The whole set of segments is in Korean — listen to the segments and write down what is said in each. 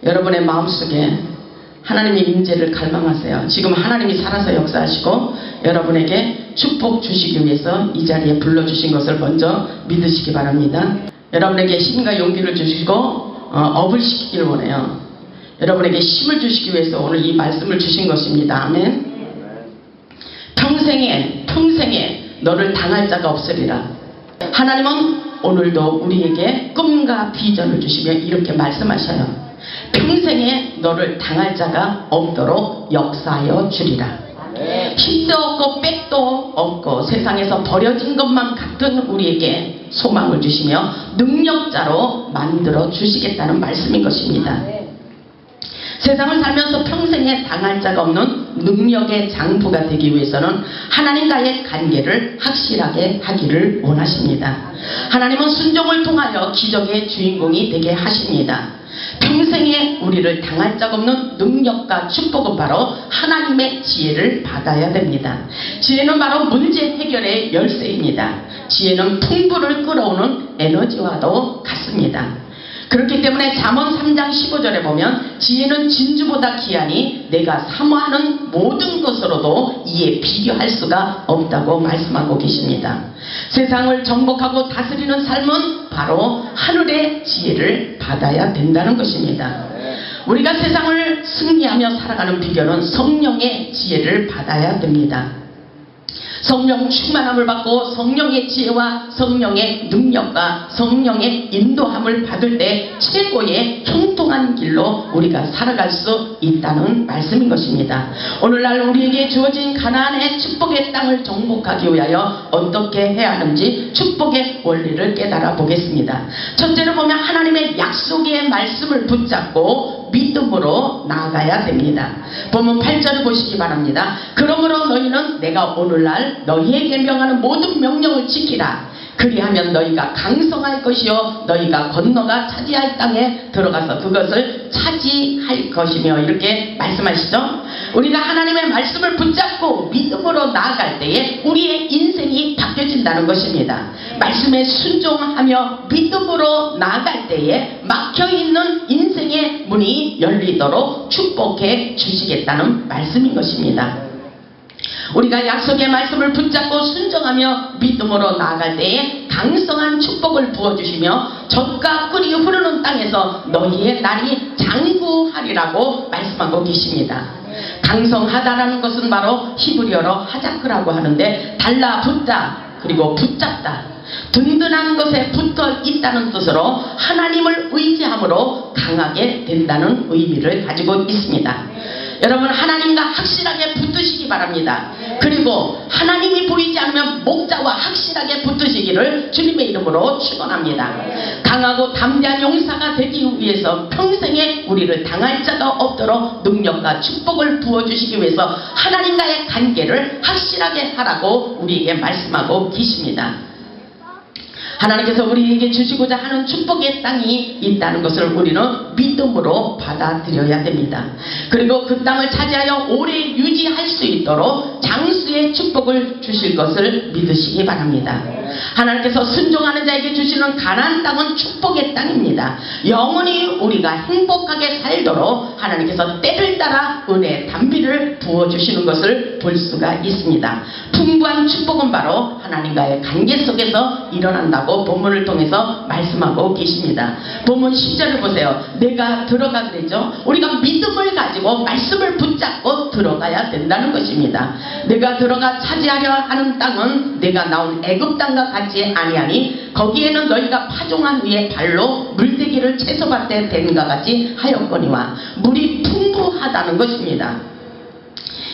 여러분의 마음속에 하나님의 임재를 갈망하세요. 지금 하나님이 살아서 역사하시고 여러분에게 축복 주시기 위해서 이 자리에 불러주신 것을 먼저 믿으시기 바랍니다. 여러분에게 힘과 용기를 주시고 업을 시키기를 원해요. 여러분에게 힘을 주시기 위해서 오늘 이 말씀을 주신 것입니다. 아멘. 평생에 너를 당할 자가 없으리라. 하나님은 오늘도 우리에게 꿈과 비전을 주시며 이렇게 말씀하셔요. 평생에 너를 당할 자가 없도록 역사하여 주리라. 힘도 없고 백도 없고 세상에서 버려진 것만 같은 우리에게 소망을 주시며 능력자로 만들어 주시겠다는 말씀인 것입니다. 세상을 살면서 평생에 당할 자가 없는 능력의 장부가 되기 위해서는 하나님과의 관계를 확실하게 하기를 원하십니다. 하나님은 순종을 통하여 기적의 주인공이 되게 하십니다. 평생에 우리를 당할 자 없는 능력과 축복은 바로 하나님의 지혜를 받아야 됩니다. 지혜는 바로 문제 해결의 열쇠입니다. 지혜는 풍부를 끌어오는 에너지와도 같습니다. 그렇기 때문에 잠언 3장 15절에 보면 지혜는 진주보다 귀하니 내가 사모하는 모든 것으로도 이에 비교할 수가 없다고 말씀하고 계십니다. 세상을 정복하고 다스리는 삶은 바로 하늘의 지혜를 받아야 된다는 것입니다. 우리가 세상을 승리하며 살아가는 비결은 성령의 지혜를 받아야 됩니다. 성령 충만함을 받고 성령의 지혜와 성령의 능력과 성령의 인도함을 받을 때 최고의 형통한 길로 우리가 살아갈 수 있다는 말씀인 것입니다. 오늘날 우리에게 주어진 가나안의 축복의 땅을 정복하기 위하여 어떻게 해야 하는지 축복의 원리를 깨달아 보겠습니다. 첫째로 보면 하나님의 약속의 말씀을 붙잡고 믿음으로 나아가야 됩니다. 본문 8절을 보시기 바랍니다. 그러므로 너희는 내가 오늘날 너희에게 명하는 모든 명령을 지키라. 그리하면 너희가 강성할 것이요 너희가 건너가 차지할 땅에 들어가서 그것을 차지할 것이며 이렇게 말씀하시죠. 우리가 하나님의 말씀을 붙잡고 믿음으로 나아갈 때에 우리의 인생이 바뀌어진다는 것입니다. 말씀에 순종하며 믿음으로 나아갈 때에 막혀있는 인생의 문이 열리도록 축복해 주시겠다는 말씀인 것입니다. 우리가 약속의 말씀을 붙잡고 순종하며 믿음으로 나아갈 때에 강성한 축복을 부어주시며 젖과 꿀이 흐르는 땅에서 너희의 날이 장구하리라고 말씀하고 계십니다. 강성하다라는 것은 바로 히브리어로 하자크라고 하는데 달라붙다 그리고 붙잡다 든든한 것에 붙어 있다는 뜻으로 하나님을 의지함으로 강하게 된다는 의미를 가지고 있습니다. 여러분 하나님과 확실하게 붙으시기 바랍니다. 그리고 하나님이 보이지 않으면 목자와 확실하게 붙으시기를 주님의 이름으로 축원합니다. 강하고 담대한 용사가 되기 위해서 평생에 우리를 당할 자가 없도록 능력과 축복을 부어주시기 위해서 하나님과의 관계를 확실하게 하라고 우리에게 말씀하고 계십니다. 하나님께서 우리에게 주시고자 하는 축복의 땅이 있다는 것을 우리는 믿음으로 받아들여야 됩니다. 그리고 그 땅을 차지하여 오래 유지할 수 있도록 장수의 축복을 주실 것을 믿으시기 바랍니다. 하나님께서 순종하는 자에게 주시는 가나안 땅은 축복의 땅입니다. 영원히 우리가 행복하게 살도록 하나님께서 때를 따라 은혜의 단비를 부어주시는 것을 볼 수가 있습니다. 풍부한 축복은 바로 하나님과의 관계 속에서 일어난다고 본문을 통해서 말씀하고 계십니다. 본문 10절을 보세요. 내가 들어가 그랬죠. 우리가 믿음을 가지고 말씀을 붙잡고 들어가야 된다는 것입니다. 내가 들어가 차지하려 하는 땅은 내가 나온 애굽 땅과 같지 아니하니 거기에는 너희가 파종한 후에 발로 물대기를 채소밭에 댄과 같이 하였거니와 물이 풍부하다는 것입니다.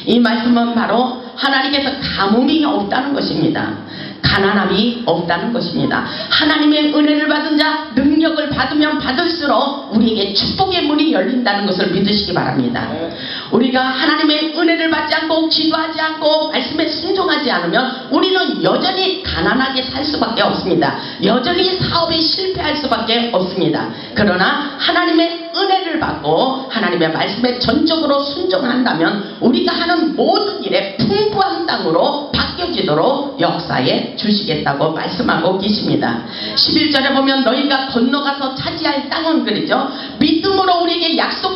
이 말씀은 바로 하나님께서 가뭄이 없다는 것입니다. 가난함이 없다는 것입니다. 하나님의 은혜를 받은 자, 능력을 받으면 받을수록 우리에게 축복의 문이 열린다는 것을 믿으시기 바랍니다. 우리가 하나님의 은혜를 받지 않고 기도하지 않고 말씀에 순종하지 않으면 우리는 여전히 가난하게 살 수밖에 없습니다. 여전히 사업에 실패할 수밖에 없습니다. 그러나 하나님의 은혜를 받고 하나님의 말씀에 전적으로 순종한다면 우리가 하는 모든 일에 풍부한 땅으로 바뀌어지도록 역사에 주시겠다고 말씀하고 계십니다. 11절에 보면 너희가 건너가서 차지할 땅은 그러죠. 믿음으로 우리에게 약속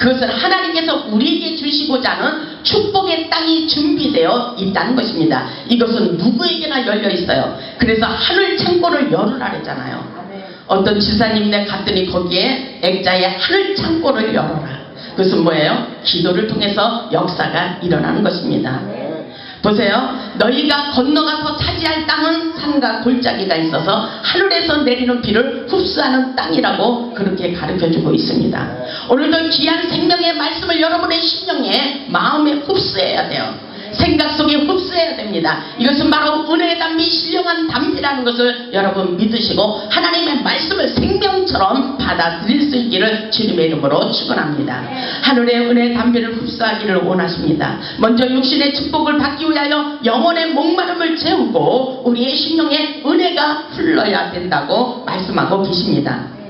그것은 하나님께서 우리에게 주시고자 하는 축복의 땅이 준비되어 있다는 것입니다. 이것은 누구에게나 열려 있어요. 그래서 하늘 창고를 열으라 그랬잖아요. 어떤 지사님네 갔더니 거기에 액자에 하늘 창고를 열어라. 그것은 뭐예요? 기도를 통해서 역사가 일어나는 것입니다. 보세요. 너희가 건너가서 차지할 땅은 산과 골짜기가 있어서 하늘에서 내리는 비를 흡수하는 땅이라고 그렇게 가르쳐주고 있습니다. 오늘도 귀한 생명의 말씀을 여러분의 심령에 마음에 흡수해야 돼요. 생각 속에 흡수해야 됩니다. 이것은 바로 은혜의 담비, 신령한 담비라는 것을 여러분 믿으시고 하나님의 말씀을 생명처럼 받아들일 수 있기를 주님의 이름으로 축원합니다. 하늘의 은혜의 담비를 흡수하기를 원하십니다. 먼저 육신의 축복을 받기 위하여 영혼의 목마름을 채우고 우리의 심령에 은혜가 흘러야 된다고 말씀하고 계십니다.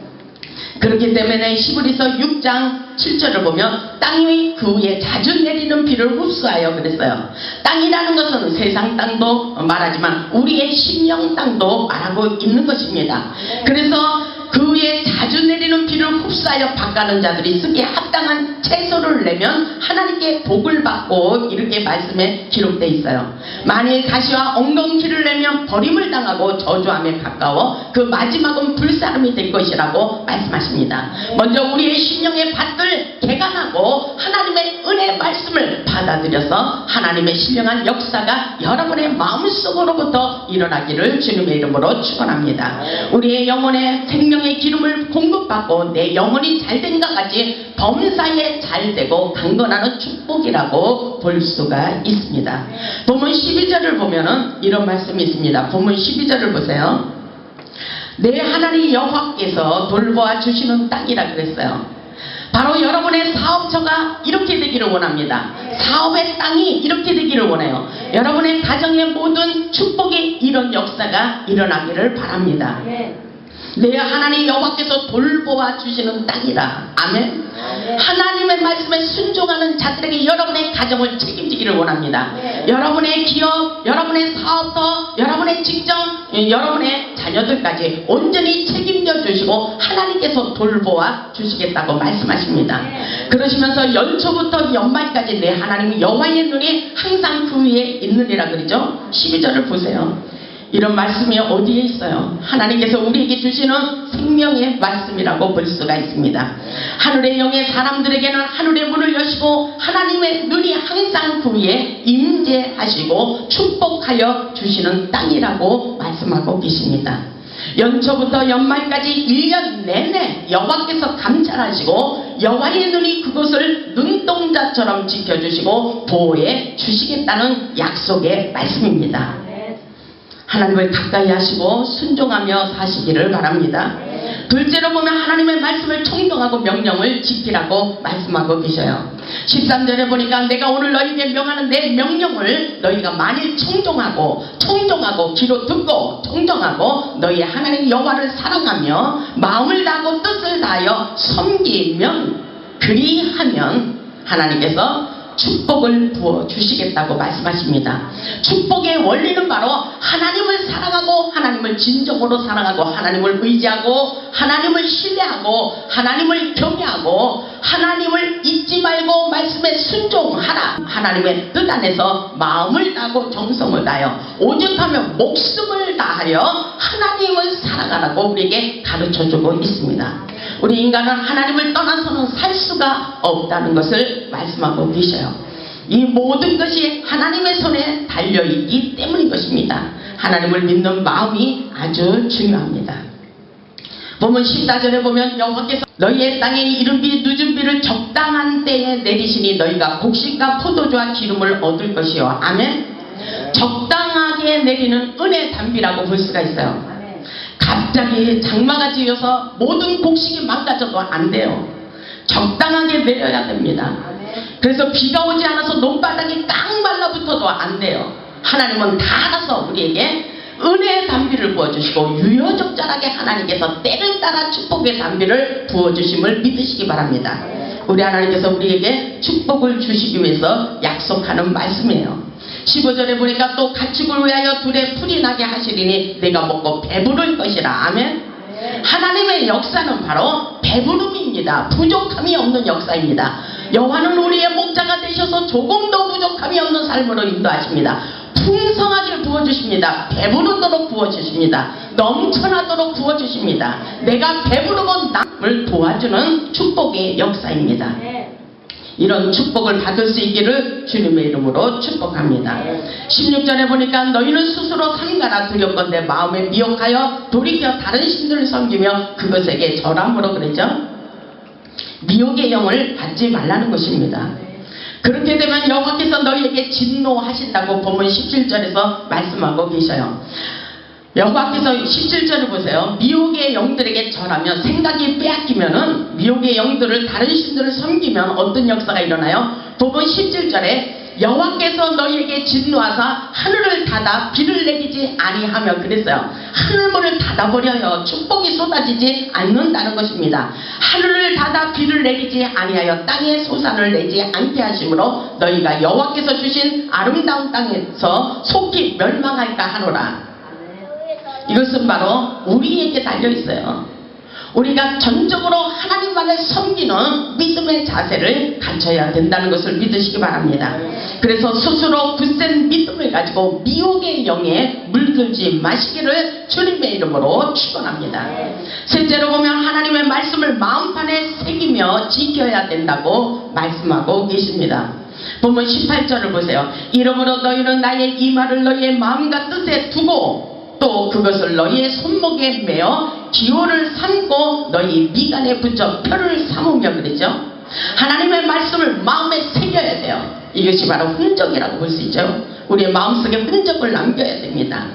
그렇기 때문에 히브리서 6장 7절을 보면 땅이 그 위에 자주 내리는 비를 흡수하여 그랬어요. 땅이라는 것은 세상 땅도 말하지만 우리의 심령 땅도 말하고 있는 것입니다. 그래서 그 위에 자주 내리는 비를 흡수하여 밭가는 자들이 쓰기에 합당한 채소를 내면 하나님께 복을 받고 이렇게 말씀에 기록되어 있어요. 만일 가시와 엉겅퀴를 내면 버림을 당하고 저주함에 가까워 그 마지막은 불사름이 될 것이라고 말씀하십니다. 먼저 우리의 심령의 밭을 개간하고 하나님의 은혜 말씀을 받아들여서 하나님의 신령한 역사가 여러분의 마음속으로부터 일어나기를 주님의 이름으로 축원합니다. 우리의 영혼의 생명의 기름을 공급받고 내 영혼이 잘된 것 같이 범사에 잘되고 강건하는 축복이라고 볼 수가 있습니다. 본문 12절을 보면은 이런 말씀이 있습니다. 본문 12절을 보세요. 내 하나님 여호와께서 돌보아 주시는 땅이라 그랬어요. 바로 여러분의 사업처가 이렇게 되기를 원합니다. 사업의 땅이 이렇게 되기를 원해요. 여러분의 가정의 모든 축복이 이런 역사가 일어나기를 바랍니다. 내 하나님 여호와께서 돌보아 주시는 땅이라. 아멘. 하나님의 말씀에 순종하는 자들에게 여러분의 가정을 책임지기를 원합니다. 여러분의 기업, 여러분의 사업터, 여러분의 직장, 여러분의 자녀들까지 온전히 책임져 주시고 하나님께서 돌보아 주시겠다고 말씀하십니다. 그러시면서 연초부터 연말까지 내 하나님 여호와의 눈이 항상 그 위에 있느니라 그러죠. 12절을 보세요. 이런 말씀이 어디에 있어요? 하나님께서 우리에게 주시는 생명의 말씀이라고 볼 수가 있습니다. 하늘의 영의 사람들에게는 하늘의 문을 여시고 하나님의 눈이 항상 그 위에 임재하시고 축복하여 주시는 땅이라고 말씀하고 계십니다. 연초부터 연말까지 1년 내내 여호와께서 감찰하시고 여호와의 눈이 그것을 눈동자처럼 지켜주시고 보호해 주시겠다는 약속의 말씀입니다. 하나님을 가까이 하시고 순종하며 사시기를 바랍니다. 둘째로 보면 하나님의 말씀을 청종하고 명령을 지키라고 말씀하고 계셔요. 13절에 보니까 내가 오늘 너희에게 명하는 내 명령을 너희가 만일 청종하고 귀로 듣고 청정하고 너희 하나님 여호와를 사랑하며 마음을 다하고 뜻을 다하여 섬기면 그리하면 하나님께서 축복을 부어 주시겠다고 말씀하십니다. 축복의 원리는 바로 하나님을 사랑하고 하나님을 진정으로 사랑하고 하나님을 의지하고 하나님을 신뢰하고 하나님을 경외하고 하나님을 잊지 말고 말씀에 순종하라. 하나님의 뜻 안에서 마음을 다하고 정성을 다하여 오죽하며 목숨을 다하여 하나님을 사랑하라고 우리에게 가르쳐주고 있습니다. 우리 인간은 하나님을 떠나서는 살 수가 없다는 것을 말씀하고 계셔요. 이 모든 것이 하나님의 손에 달려있기 때문인 것입니다. 하나님을 믿는 마음이 아주 중요합니다. 보면 14절에 보면 여호와께서 너희의 땅에 이른 비 늦은 비를 적당한 때에 내리시니 너희가 곡식과 포도주와 기름을 얻을 것이요. 아멘. 적당하게 내리는 은혜 담비라고 볼 수가 있어요. 갑자기 장마가 지어서 모든 곡식이 망가져도 안 돼요. 적당하게 내려야 됩니다. 그래서 비가 오지 않아서 논바닥이 딱 말라붙어도 안 돼요. 하나님은 다 알아서 우리에게 은혜의 담비를 부어주시고 유효적절하게 하나님께서 때를 따라 축복의 담비를 부어주심을 믿으시기 바랍니다. 우리 하나님께서 우리에게 축복을 주시기 위해서 약속하는 말씀이에요. 15절에 보니까 또 가축을 위하여 둘에 풀이 나게 하시리니 내가 먹고 배부를 것이라. 아멘. 하나님의 역사는 바로 배부름입니다. 부족함이 없는 역사입니다. 여호와는 우리의 목자가 되셔서 조금도 부족함이 없는 삶으로 인도하십니다. 풍성하게 부어주십니다. 배부르도록 부어주십니다. 넘쳐나도록 부어주십니다. 내가 배부르고 남을 도와주는 축복의 역사입니다. 이런 축복을 받을 수 있기를 주님의 이름으로 축복합니다. 16절에 보니까 너희는 스스로 삼가라 두렵건대 마음에 미혹하여 돌이켜 다른 신들을 섬기며 그것에게 절함으로 그러죠. 미혹의 영을 받지 말라는 것입니다. 그렇게 되면 여호와께서 너희에게 진노하신다고 본문 17절에서 말씀하고 계셔요. 여호와께서 17절을 보세요. 미혹의 영들에게 절하면 생각이 빼앗기면은 미혹의 영들을 다른 신들을 섬기면 어떤 역사가 일어나요? 본문 17절에 여호와께서 너희에게 진노하사 하늘을 닫아 비를 내리지 아니하며 그랬어요. 하늘문을 닫아버려요. 축복이 쏟아지지 않는다는 것입니다. 하늘을 닫아 비를 내리지 아니하여 땅에 소산을 내지 않게 하심으로 너희가 여호와께서 주신 아름다운 땅에서 속히 멸망할까 하노라. 이것은 바로 우리에게 달려있어요. 우리가 전적으로 하나님만을 섬기는 믿음의 자세를 갖춰야 된다는 것을 믿으시기 바랍니다. 그래서 스스로 굳센 믿음을 가지고 미혹의 영에 물들지 마시기를 주님의 이름으로 축원합니다. 셋째로 보면 하나님의 말씀을 마음판에 새기며 지켜야 된다고 말씀하고 계십니다. 본문 18절을 보세요. 이러므로 너희는 나의 이 말을 너희의 마음과 뜻에 두고 또 그것을 너희의 손목에 매어 기호를 삼고 너희 미간에 붙여 표를 삼으며 그러죠. 하나님의 말씀을 마음에 새겨야 돼요. 이것이 바로 흔적이라고 볼 수 있죠. 우리의 마음속에 흔적을 남겨야 됩니다.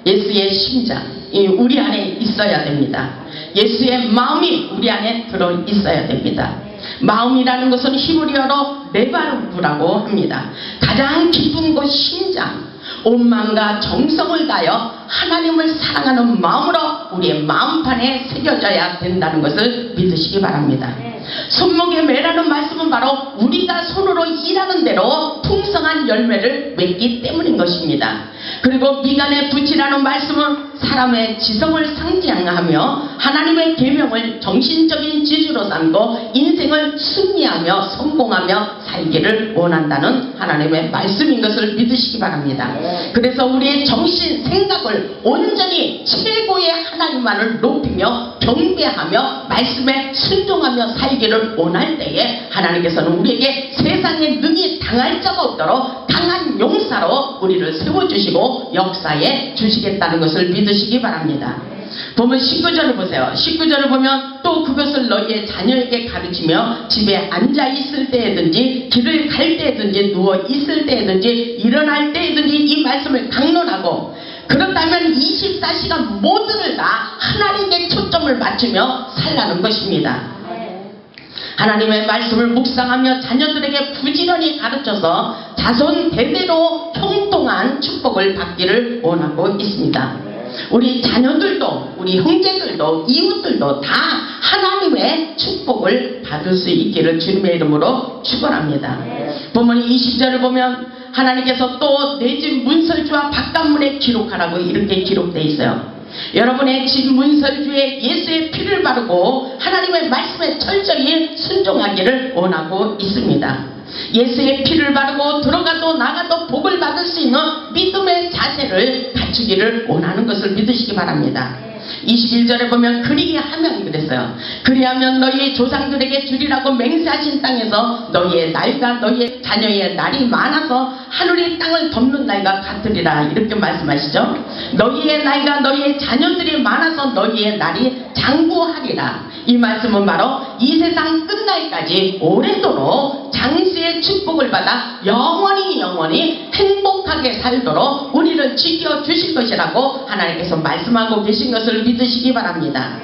예수의 심장이 우리 안에 있어야 됩니다. 예수의 마음이 우리 안에 들어 있어야 됩니다. 마음이라는 것은 히브리어로 레바르브라고 합니다. 가장 깊은 곳 심장, 온 마음과 정성을 다하여 하나님을 사랑하는 마음으로 우리의 마음판에 새겨져야 된다는 것을 믿으시기 바랍니다. 손목에 매라는 말씀은 바로 우리가 손으로 일하는 대로 풍성한 열매를 맺기 때문인 것입니다. 그리고 미간에 붙이라는 말씀은 사람의 지성을 상징하며 하나님의 계명을 정신적인 지주로 삼고 인생을 승리하며 성공하며 살기를 원한다는 하나님의 말씀인 것을 믿으시기 바랍니다. 그래서 우리의 정신, 생각을 온전히 최고의 하나님만을 높이며 경배하며 말씀에 순종하며 살기를 원할 때에 하나님께서는 우리에게 세상에 능히 당할 자가 없도록 강한 용사로 우리를 세워주시고 역사에 주시겠다는 것을 믿으시기 바랍니다. 보면 19절을 보세요. 19절을 보면 또 그것을 너희의 자녀에게 가르치며 집에 앉아 있을 때에든지 길을 갈 때에든지 누워 있을 때에든지 일어날 때에든지 이 말씀을 강론하고 그렇다면 24시간 모두를 다 하나님께 초점을 맞추며 살라는 것입니다. 하나님의 말씀을 묵상하며 자녀들에게 부지런히 가르쳐서 자손 대대로 형통한 축복을 받기를 원하고 있습니다. 우리 자녀들도 우리 형제들도 이웃들도 다 하나님의 축복을 받을 수 있기를 주님의 이름으로 축원합니다. 본문 20절을 보면 하나님께서 또 내 집 문설주와 바깥문에 기록하라고 이렇게 기록되어 있어요. 여러분의 집 문설주에 예수의 피를 바르고 하나님의 말씀에 철저히 순종하기를 원하고 있습니다. 예수의 피를 바르고 들어가도 나가도 복을 받을 수 있는 믿음의 자세를 갖추기를 원하는 것을 믿으시기 바랍니다. 21절에 보면 그리게 하면 그랬어요. 그리하면 너희의 조상들에게 주리라고 맹세하신 땅에서 너희의 날과 너희의 자녀의 날이 많아서 하늘이 땅을 덮는 날과 같으리라 이렇게 말씀하시죠. 너희의 날과 너희의 자녀들이 많아서 너희의 날이 장구하리라. 이 말씀은 바로 이 세상 끝날까지 오래도록 장수의 축복을 받아 영원히 행복하게 살도록 우리를 지켜주실 것이라고 하나님께서 말씀하고 계신 것을 믿으시기 바랍니다.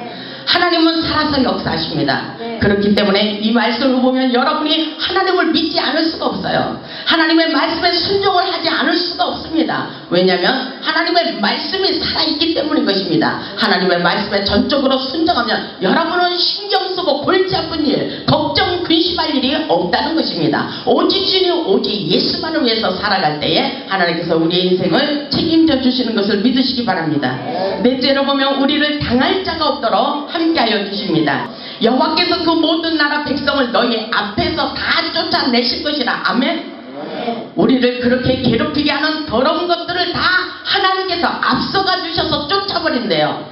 하나님은 살아서 역사하십니다. 그렇기 때문에 이 말씀을 보면 여러분이 하나님을 믿지 않을 수가 없어요. 하나님의 말씀에 순종을 하지 않을 수가 없습니다. 왜냐하면 하나님의 말씀이 살아있기 때문인 것입니다. 하나님의 말씀에 전적으로 순종하면 여러분은 신경쓰고 골치 아픈 일, 걱정, 근심할 일이 없다는 것입니다. 오직 주님, 오직 예수만을 위해서 살아갈 때에 하나님께서 우리의 인생을 책임져 주시는 것을 믿으시기 바랍니다. 넷째로 보면 우리를 당할 자가 없도록 함께하여 주십니다. 여호와께서 그 모든 나라 백성을 너희 앞에서 다 쫓아내실 것이라. 아멘. 우리를 그렇게 괴롭히게 하는 더러운 것들을 다 하나님께서 앞서가 주셔서 쫓아버린대요.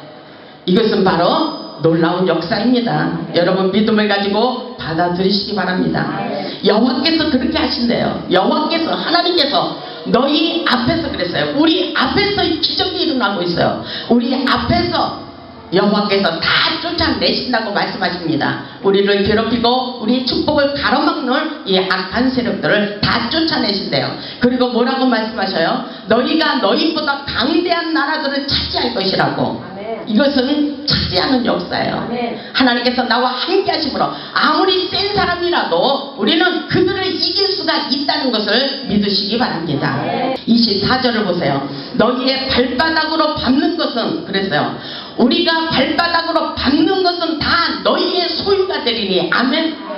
이것은 바로 놀라운 역사입니다. 여러분 믿음을 가지고 받아들이시기 바랍니다. 여호와께서 그렇게 하신대요. 여호와께서, 하나님께서 너희 앞에서 그랬어요. 우리 앞에서 기적이 일어나고 있어요. 우리 앞에서 여호와께서 다 쫓아내신다고 말씀하십니다. 우리를 괴롭히고 우리의 축복을 가로막는 이 악한 세력들을 다 쫓아내신대요. 그리고 뭐라고 말씀하셔요? 너희가 너희보다 강대한 나라들을 차지할 것이라고. 이것은 차지하는 역사예요. 하나님께서 나와 함께 하심으로 아무리 센 사람이라도 우리는 그들을 이길 수가 있다는 것을 믿으시기 바랍니다. 24절을 보세요. 너희의 발바닥으로 밟는 것은, 그랬어요. 우리가 발바닥으로 밟는 것은 다 너희의 소유가 되리니. 아멘.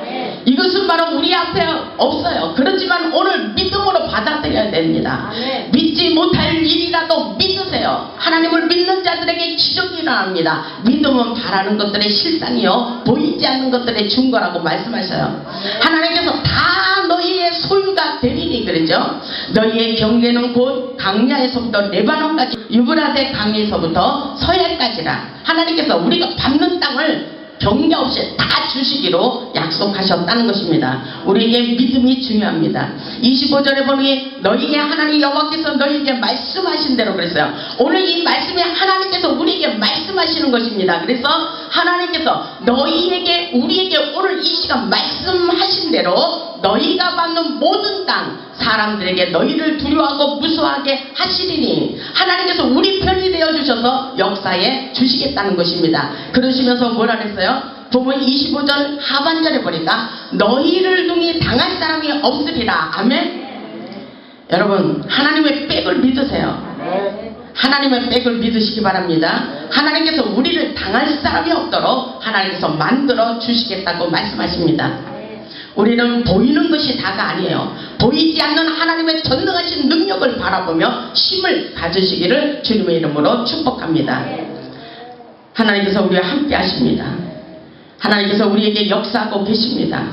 이것은 바로 우리 앞에 없어요. 그렇지만 오늘 믿음으로 받아들여야 됩니다. 믿지 못할 일이라도 믿으세요. 하나님을 믿는 자들에게 기적이 일어납니다. 믿음은 바라는 것들의 실상이요 보이지 않는 것들의 증거라고 말씀하셔요. 하나님께서 다 너희의 소유가 되리니 그랬죠. 너희의 경계는 곧 강야에서부터 레바논까지, 유브라데 강에서부터 서해까지라. 하나님께서 우리가 밟는 땅을 경계 없이 다 주시기로 약속하셨다는 것입니다. 우리에게 믿음이 중요합니다. 25절에 보니 너희의 하나님 여호와께서 너희에게 말씀하신 대로 그랬어요. 오늘 이 말씀이 하나님께서 우리에게 말씀하시는 것입니다. 그래서 하나님께서 너희에게, 우리에게 오늘 이 시간 말씀하신 대로 너희가 받는 모든 땅 사람들에게 너희를 두려워하고 무서워하게 하시리니, 하나님께서 우리 편이 되어 주셔서 역사에 주시겠다는 것입니다. 그러시면서 뭐라 그랬어요? 본문 25절 하반절에 보니까 너희를 등이 당할 사람이 없으리라. 아멘. 여러분 하나님의 백을 믿으세요. 하나님의 백을 믿으시기 바랍니다. 하나님께서 우리를 당할 사람이 없도록 하나님께서 만들어 주시겠다고 말씀하십니다. 우리는 보이는 것이 다가 아니에요. 보이지 않는 하나님의 전능하신 능력을 바라보며 힘을 가지시기를 주님의 이름으로 축복합니다. 하나님께서 우리와 함께 하십니다. 하나님께서 우리에게 역사하고 계십니다.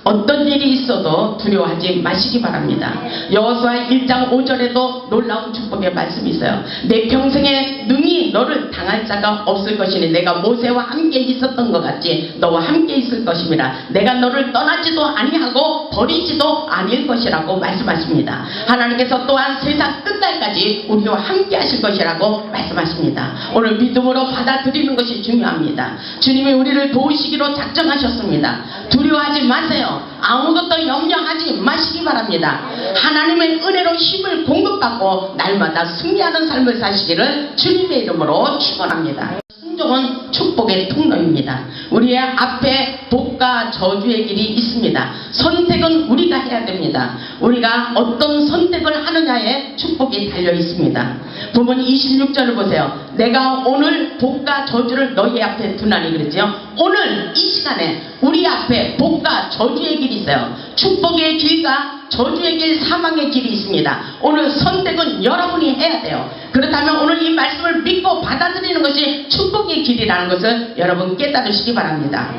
어떤 일이 있어도 두려워하지 마시기 바랍니다. 여호수아 1장 5절에도 놀라운 축복의 말씀이 있어요. 내 평생에 능히 너를 당할 자가 없을 것이니 내가 모세와 함께 있었던 것 같이 너와 함께 있을 것임이라. 내가 너를 떠나지도 아니하고 버리지도 아닐 것이라고 말씀하십니다. 하나님께서 또한 세상 끝날까지 우리와 함께 하실 것이라고 말씀하십니다. 오늘 믿음으로 받아들이는 것이 중요합니다. 주님이 우리를 도우시기로 작정하셨습니다. 두려워하지 마세요. 아무것도 염려하지 마시기 바랍니다. 하나님의 은혜로 힘을 공급받고 날마다 승리하는 삶을 사시기를 주님의 이름으로 축원합니다. 순종은 축복의 통로입니다. 우리의 앞에 복과 저주의 길이 있습니다. 선택은 우리가 해야 됩니다. 우리가 어떤 선택을 하느냐에 축복이 달려 있습니다. 본문 26절을 보세요. 내가 오늘 복과 저주를 너희 앞에 두나니 그랬죠. 오늘 이 시간에 우리 앞에 복과 저주의 길이 있어요. 축복의 길과 저주의 길, 사망의 길이 있습니다. 오늘 선택은 여러분이 해야 돼요. 그렇다면 오늘 이 말씀을 믿고 받아들이는 것이 축복의 길이라는 것을 여러분 깨달으시기 바랍니다.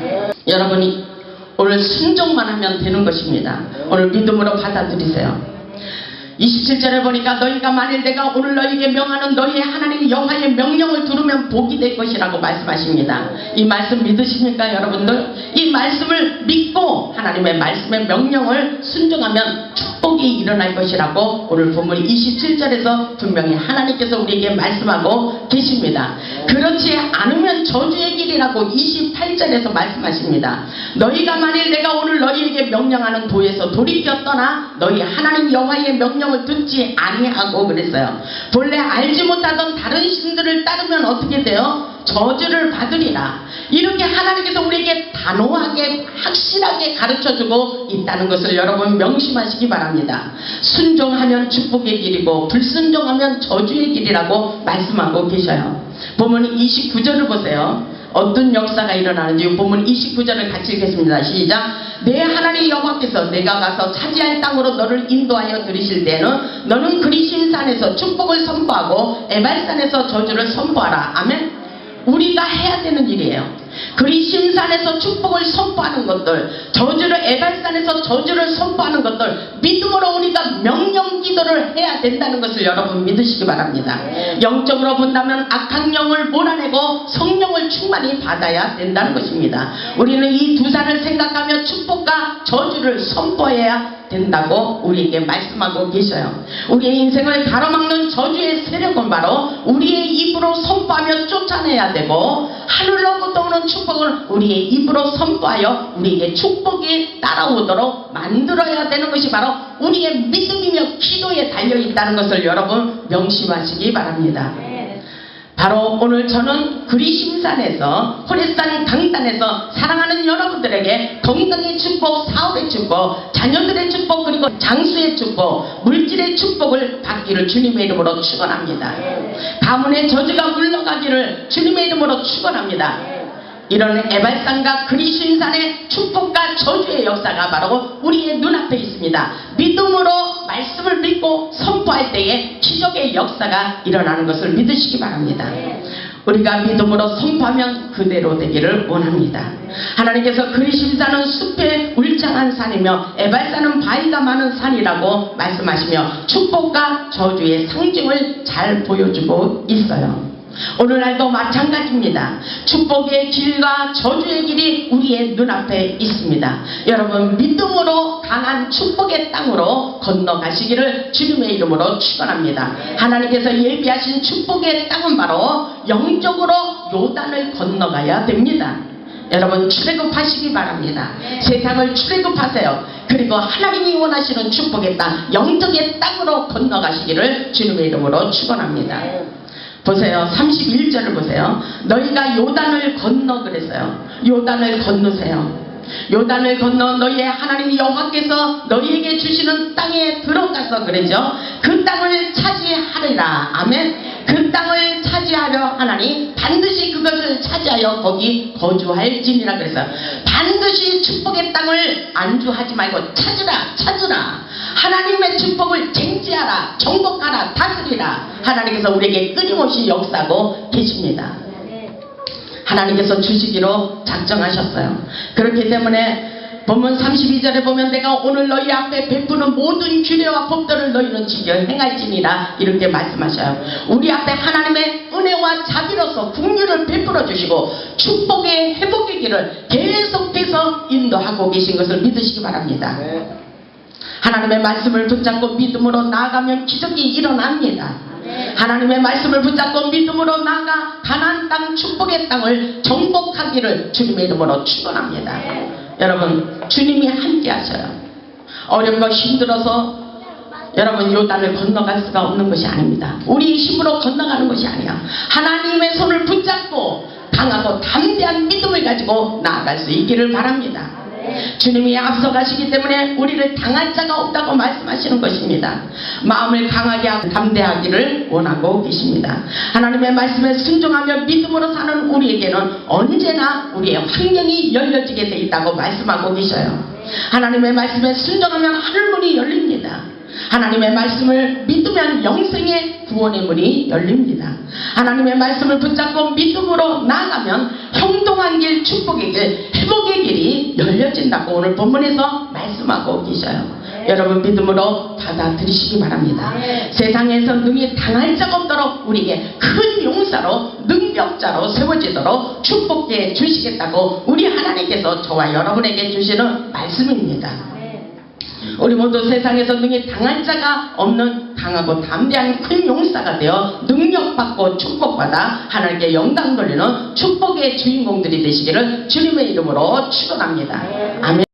여러분이 오늘 순종만 하면 되는 것입니다. 오늘 믿음으로 받아들이세요. 27절에 보니까 너희가 만일 내가 오늘 너희에게 명하는 너희의 하나님 여호와의 명령을 들으면 복이 될 것이라고 말씀하십니다. 이 말씀 믿으십니까 여러분들? 이 말씀을 믿고 하나님의 말씀의 명령을 순종하면 축복이 일어날 것이라고 오늘 본문 27절에서 분명히 하나님께서 우리에게 말씀하고 계십니다. 그렇지 않으면 저주의 길이라고 28절에서 말씀하십니다. 너희가 만일 내가 오늘 너희에게 명령하는 도에서 돌이켜 떠나 너희 하나님 여호와의 명령을 듣지 아니하고 그랬어요. 본래 알지 못하던 다른 신들을 따르면 어떻게 돼요? 저주를 받으리라. 이렇게 하나님께서 우리에게 단호하게 확실하게 가르쳐주고 있다는 것을 여러분 명심하시기 바랍니다. 순종하면 축복의 길이고 불순종하면 저주의 길이라고 말씀하고 계셔요. 본문 29절을 보세요. 어떤 역사가 일어나는지 본문 29절을 같이 읽겠습니다. 시작. 내 하나님 여호와께서 내가 가서 차지할 땅으로 너를 인도하여 들이실 때는 너는 그리심산에서 축복을 선포하고 에발산에서 저주를 선포하라. 아멘. 우리가 해야 되는 일이에요. 그리심산에서 축복을 선포하는 것들, 저주를 에발산에서 저주를 선포하는 것들 믿음으로 우리가 명령 기도를 해야 된다는 것을 여러분 믿으시기 바랍니다. 영적으로 본다면 악한 영을 몰아내고 성령을 충만히 받아야 된다는 것입니다. 우리는 이 두 산을 생각하며 축복과 저주를 선포해야 된다고 우리에게 말씀하고 계셔요. 우리의 인생을 가로막는 저주의 세력은 바로 우리의 입으로 선포하며 쫓아내야 되고, 하늘로부터 오는 축복을 우리의 입으로 선포하여 우리에게 축복이 따라오도록 만들어야 되는 것이 바로 우리의 믿음이며 기도에 달려있다는 것을 여러분 명심하시기 바랍니다. 바로 오늘 저는 그리심산에서 호레산 강단에서 사랑하는 여러분들에게 건강의 축복, 사업의 축복, 자녀들의 축복, 그리고 장수의 축복, 물질의 축복을 받기를 주님의 이름으로 축원합니다. 가문의 저주가 물러가기를 주님의 이름으로 축원합니다. 이런 에발산과 그리심산의 축복과 저주의 역사가 바로 우리의 눈앞에 있습니다. 믿음으로 말씀을 믿고 선포할 때에 기적의 역사가 일어나는 것을 믿으시기 바랍니다. 우리가 믿음으로 선포하면 그대로 되기를 원합니다. 하나님께서 그리심산은 숲에 울창한 산이며 에발산은 바위가 많은 산이라고 말씀하시며 축복과 저주의 상징을 잘 보여주고 있어요. 오늘날도 마찬가지입니다. 축복의 길과 저주의 길이 우리의 눈앞에 있습니다. 여러분 믿음으로 강한 축복의 땅으로 건너가시기를 주님의 이름으로 축원합니다. 하나님께서 예비하신 축복의 땅은 바로 영적으로 요단을 건너가야 됩니다. 여러분 출애굽하시기 바랍니다. 세상을 출애굽하세요. 그리고 하나님이 원하시는 축복의 땅, 영적의 땅으로 건너가시기를 주님의 이름으로 축원합니다. 보세요. 31절을 보세요. 너희가 요단을 건너 그랬어요. 요단을 건너세요. 요단을 건너 너희의 하나님 여호와께서 너희에게 주시는 땅에 들어가서 그랬죠. 그 땅을 차지하리라. 아멘. 그 땅을 차지하려 하나니 반드시 그것을 차지하여 거기 거주할지니라 그랬어요. 반드시 축복의 땅을 안주하지 말고 찾으라. 하나님의 축복을 쟁취하라, 정복하라, 다스리라. 하나님께서 우리에게 끊임없이 역사하고 계십니다. 하나님께서 주시기로 작정하셨어요. 그렇기 때문에 본문 32절에 보면 내가 오늘 너희 앞에 베푸는 모든 규례와 법도를 너희는 지켜 행할지니라 이렇게 말씀하셔요. 우리 앞에 하나님의 은혜와 자비로서 긍휼을 베풀어 주시고 축복의 회복의 길을 계속해서 인도하고 계신 것을 믿으시기 바랍니다. 하나님의 말씀을 붙잡고 믿음으로 나아가면 기적이 일어납니다. 하나님의 말씀을 붙잡고 믿음으로 나아가 가나안 땅 축복의 땅을 정복하기를 주님의 이름으로 축원합니다. 여러분 주님이 함께 하셔요. 어렵고 힘들어서 여러분 요단을 건너갈 수가 없는 것이 아닙니다. 우리 힘으로 건너가는 것이 아니야. 하나님의 손을 붙잡고 강하고 담대한 믿음을 가지고 나아갈 수 있기를 바랍니다. 주님이 앞서가시기 때문에 우리를 당할 자가 없다고 말씀하시는 것입니다. 마음을 강하게 하고 담대하기를 원하고 계십니다. 하나님의 말씀에 순종하며 믿음으로 사는 우리에게는 언제나 우리의 환경이 열려지게 돼 있다고 말씀하고 계셔요. 하나님의 말씀에 순종하면 하늘문이 열립니다. 하나님의 말씀을 믿으면 영생의 구원의 문이 열립니다. 하나님의 말씀을 붙잡고 믿음으로 나아가면 형통한 길, 축복의 길, 회복의 길이 열려진다고 오늘 본문에서 말씀하고 계셔요. 여러분 믿음으로 받아들이시기 바랍니다. 세상에서 능히 당할 자 없도록 우리에게 큰 용사로 능력자로 세워지도록 축복해 주시겠다고 우리 하나님께서 저와 여러분에게 주시는 말씀입니다. 우리 모두 세상에서 능히 당할 자가 없는 강하고 담대한 큰 용사가 되어 능력받고 축복받아 하나님께 영광 돌리는 축복의 주인공들이 되시기를 주님의 이름으로 축원합니다. 아멘.